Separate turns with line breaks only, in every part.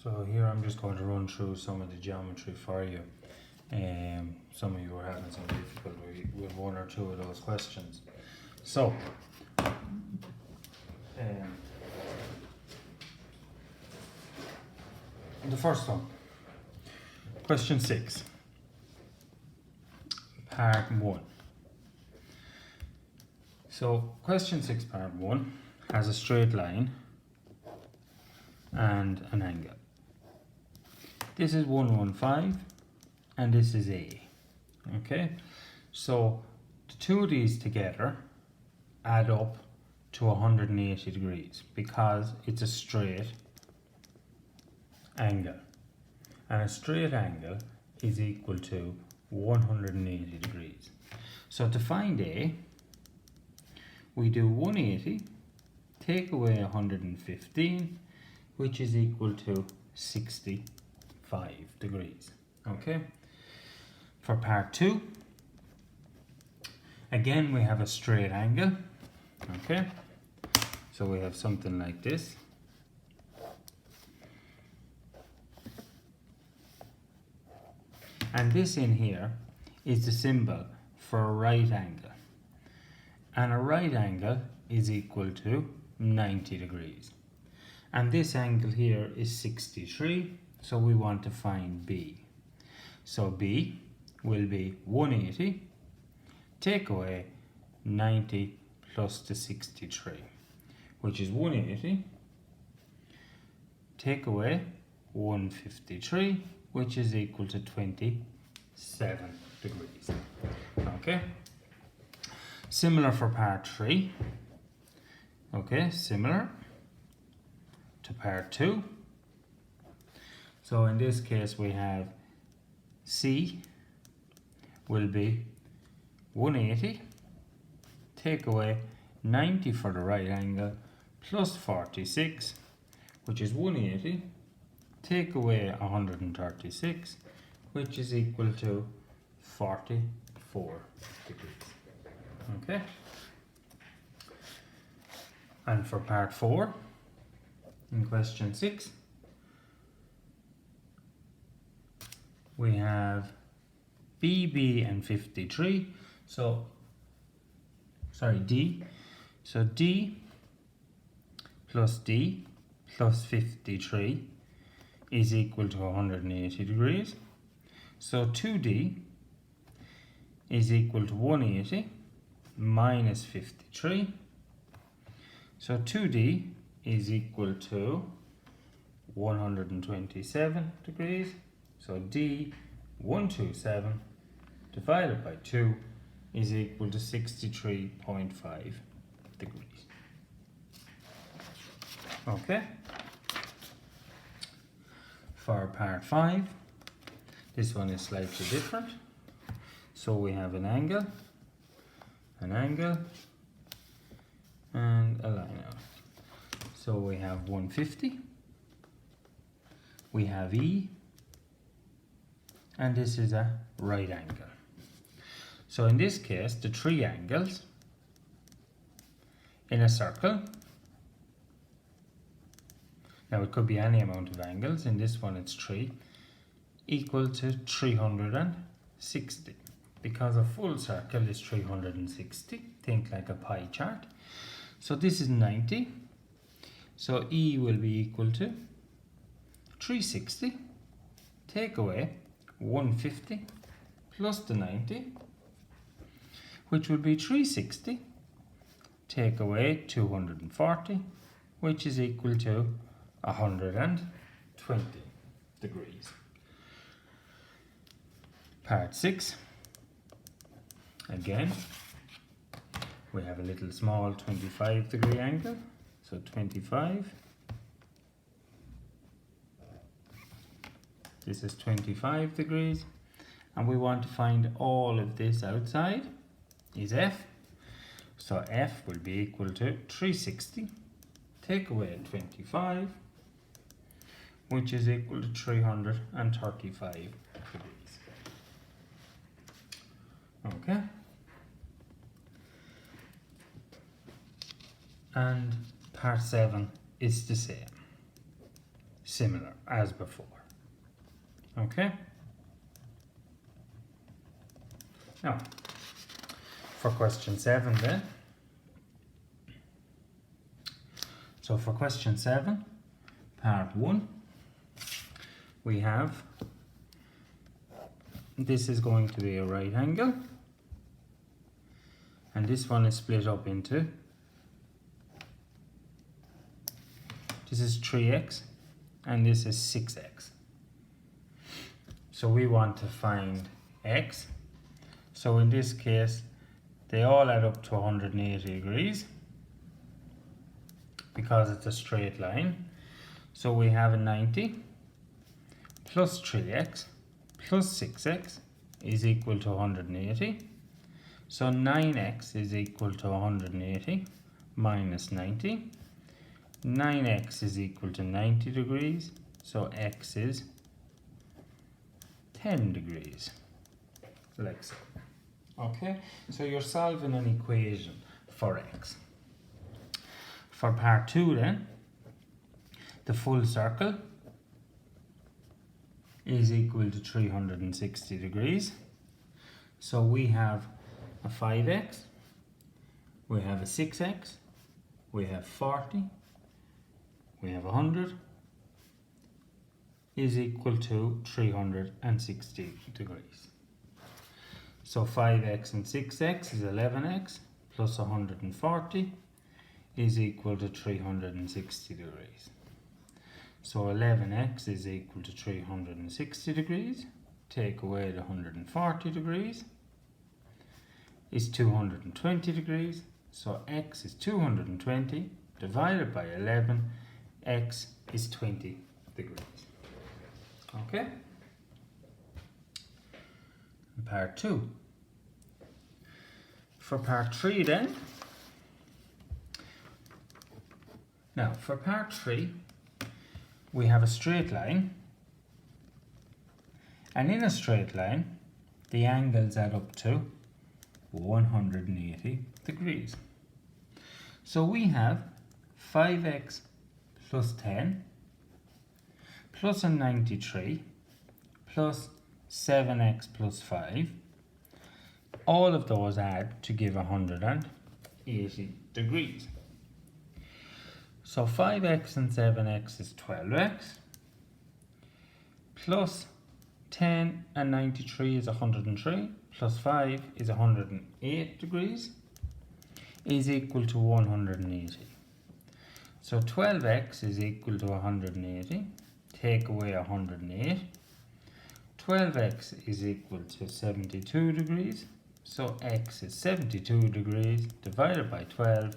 So here I'm just going to run through some of the geometry for you. Some of you are having some difficulty with one or two of those questions. So, the first one, question 6, part 1. So, question 6, part 1 has a straight line and an angle. This is 115 and this is A. Okay, so the two of these together add up to 180 degrees because it's a straight angle, and a straight angle is equal to 180 degrees. So to find A, we do 180 take away 115, which is equal to 65 degrees. Okay, for part 2, again we have a straight angle. Okay, so we have something like this. And this in here is the symbol for a right angle. And a right angle is equal to 90 degrees. And this angle here is 63, so we want to find B. So B will be 180 take away 90 plus the 63, which is 180 take away 153, which is equal to 27 degrees. Okay, similar for part 3. Okay, similar to part 2. So in this case we have C will be 180 take away 90 for the right angle plus 46, which is 180 take away 136, which is equal to 44 degrees. Okay, and for part 4 in question 6 we have BB and 53. So sorry, D. So D plus 53 is equal to 180 degrees. So 2D is equal to 180 minus 53. So 2D is equal to 127 degrees. So D 127 divided by 2 is equal to 63.5 degrees. Okay. For part 5, this one is slightly different. So we have an angle, and a line out. So we have 150, we have E, and this is a right angle. So in this case, the three angles in a circle, now it could be any amount of angles, in this one it's 3, equal to 360. Because a full circle is 360, think like a pie chart. So this is 90, so E will be equal to 360 take away 150 plus the 90, which will be 360 take away 240, which is equal to 120 degrees. Part 6, again we have a little small 25 degree angle. So 25, this is 25 degrees, and we want to find all of this outside is F. So F will be equal to 360 take away 25, which is equal to 335 degrees. Okay, and part 7 is the same. similar as before. Okay? Now, for question 7 then. So for question 7, part 1, we have, this is going to be a right angle, and this one is split up into, this is 3x and this is 6x. So we want to find x. So in this case, they all add up to 180 degrees because it's a straight line. So we have a 90 plus 3x plus 6x is equal to 180. So 9x is equal to 180 minus 90. 9x is equal to 90 degrees. So x is 10 degrees, like so. Okay, so you're solving an equation for x. For part 2 then, the full circle is equal to 360 degrees. So we have a 5x, we have a 6x, we have 40, we have 100, is equal to 360 degrees. So 5x and 6x is 11x plus 140 is equal to 360 degrees. So 11x is equal to 360 degrees. Take away the 140 degrees is 220 degrees. So x is 220 divided by 11. X is 20 degrees. Okay? And part 2. For part 3 then. Now for part 3, we have a straight line, and in a straight line the angles add up to 180 degrees. So we have 5x plus 10 plus a 93 plus 7x plus 5. All of those add to give 180 degrees. So 5x and 7x is 12x, plus 10 and 93 is 103, plus 5 is 108 degrees, is equal to 180. So 12x is equal to 180, take away 108. 12x is equal to 72 degrees, so x is 72 degrees divided by 12,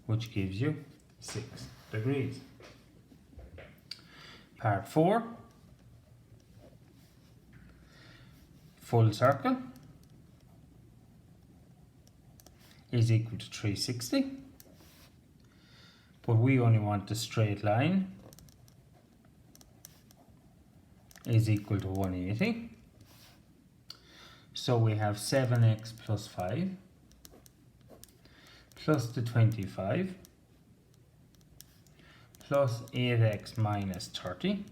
which gives you 6 degrees. Part 4, full circle is equal to 360, but we only want the straight line is equal to 180. So we have 7x plus 5 plus the 25 plus 8x minus 30.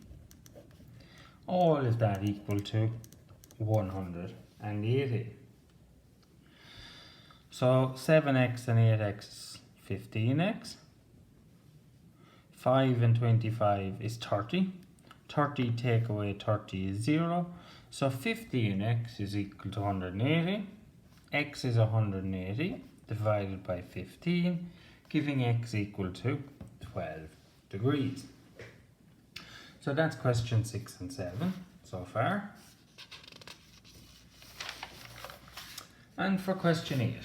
All of that equal to 180. So 7x and 8x is 15x. 5 and 25 is 30. 30 take away 30 is 0. So 15x is equal to 180. X is 180 divided by 15, giving x equal to 12 degrees. So that's question 6 and 7 so far. And for question 8,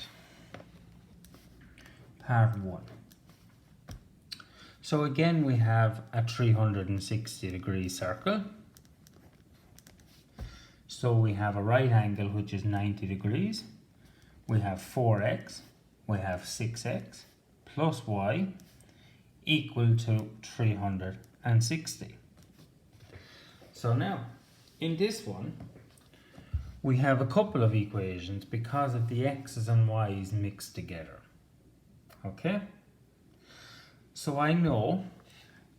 part 1. So again we have a 360 degree circle. So we have a right angle which is 90 degrees. We have 4x, we have 6x plus y equal to 360. So now, in this one, we have a couple of equations because of the x's and y's mixed together. Okay? So I know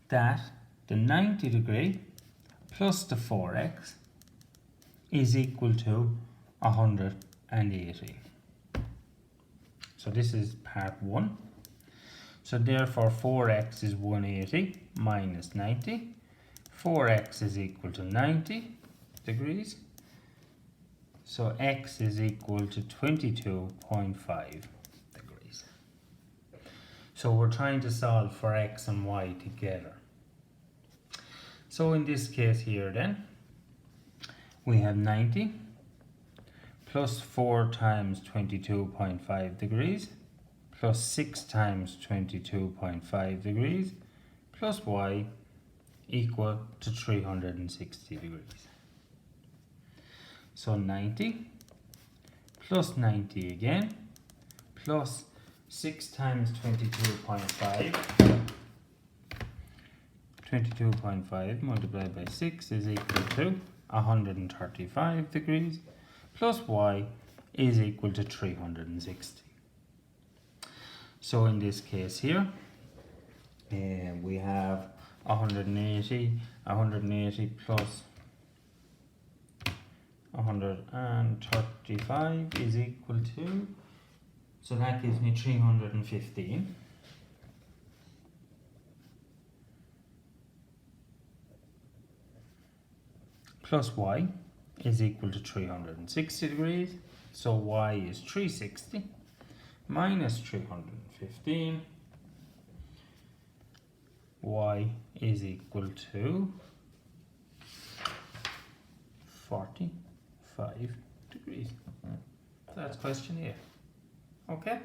that the 90 degree plus the 4x is equal to 180. So this is part 1. So therefore 4x is 180 minus 90. 4x is equal to 90 degrees. So x is equal to 22.5 degrees. So we're trying to solve for x and y together. So in this case here then, we have 90 plus 4 times 22.5 degrees plus 6 times 22.5 degrees plus y equal to 360 degrees. So 90 plus 90 again plus 6 times 22.5 multiplied by 6 is equal to 135 degrees plus y is equal to 360. So in this case here, we have 180 plus 135 is equal to, so that gives me 315. Plus y is equal to 360 degrees. So y is 360 minus 315. Y is equal to 45 degrees. That's question A. Okay.